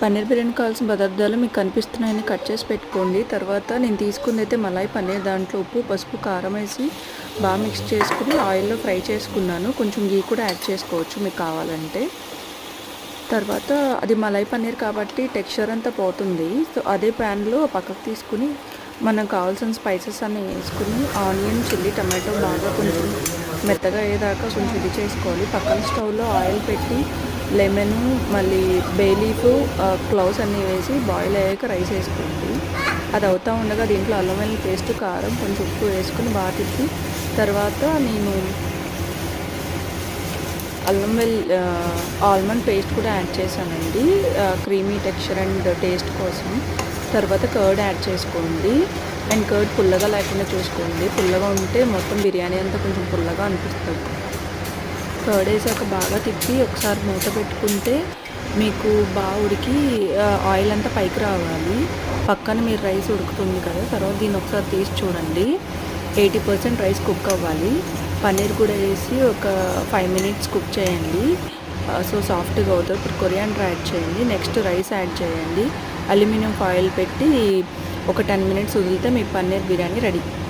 పన్నీర్ బిర్యానీ కావాల్సిన పదార్థాలు మీకు కనిపిస్తున్నాయని కట్ చేసి పెట్టుకోండి. తర్వాత నేను తీసుకుందైతే మలాయ్ పన్నీర్. దాంట్లో ఉప్పు, పసుపు, కారం వేసి బాగా మిక్స్ చేసుకుని ఆయిల్లో ఫ్రై చేసుకున్నాను. కొంచెం గీ కూడా యాడ్ చేసుకోవచ్చు మీకు కావాలంటే. తర్వాత అది మలాయ్ పన్నీర్ కాబట్టి టెక్స్చర్ అంతా పోతుంది. సో అదే ప్యాన్లో పక్కకు తీసుకుని మనకు కావాల్సిన స్పైసెస్ అన్నీ వేసుకుని ఆనియన్, చిల్లీ, టమాటో బాగా కొంచెం మెత్తగా అయ్యేదాకా కొంచెం ఇది చేసుకోవాలి. పక్కన స్టవ్లో ఆయిల్ పెట్టి లెమన్, మళ్ళీ బే లీఫ్, క్లౌస్ అన్నీ వేసి బాయిల్ అయ్యాక రైస్ వేసుకోండి. అది అవుతూ ఉండగా దీంట్లో అల్లం వెల్లుల్లి పేస్ట్, కారం, కొంచెం ఉప్పు వేసుకుని బాగా తిప్పి తర్వాత నేను ఆల్మండ్ పేస్ట్ కూడా యాడ్ చేశానండి, క్రీమీ టెక్స్చర్ అండ్ టేస్ట్ కోసం. తర్వాత కర్డ్ యాడ్ చేసుకోండి. అండ్ కర్డ్ పుల్లగా లేకుండా చూసుకోండి. పుల్లగా ఉంటే మొత్తం బిర్యానీ అంతా కొంచెం పుల్లగా అనిపిస్తుంది. కర్డ్ వేసాక బాగా తిప్పి ఒకసారి మూత పెట్టుకుంటే మీకు బాగా ఉడికి ఆయిల్ అంతా పైకి రావాలి. పక్కన మీరు రైస్ ఉడుకుతుంది కదా, తర్వాత దీన్ని ఒకసారి తీసి చూడండి. 80% రైస్ కుక్ అవ్వాలి. పన్నీర్ కూడా వేసి ఒక 5 minutes కుక్ చేయండి. సో సాఫ్ట్గా అవుతుంది. ఇప్పుడు కొరియాండర్ యాడ్ చేయండి. నెక్స్ట్ రైస్ యాడ్ చేయండి. అల్యూమినియం ఫాయిల్ పెట్టి ఒక 10 minutes వదిలితే మీ పన్నీర్ బిర్యానీ రెడీ.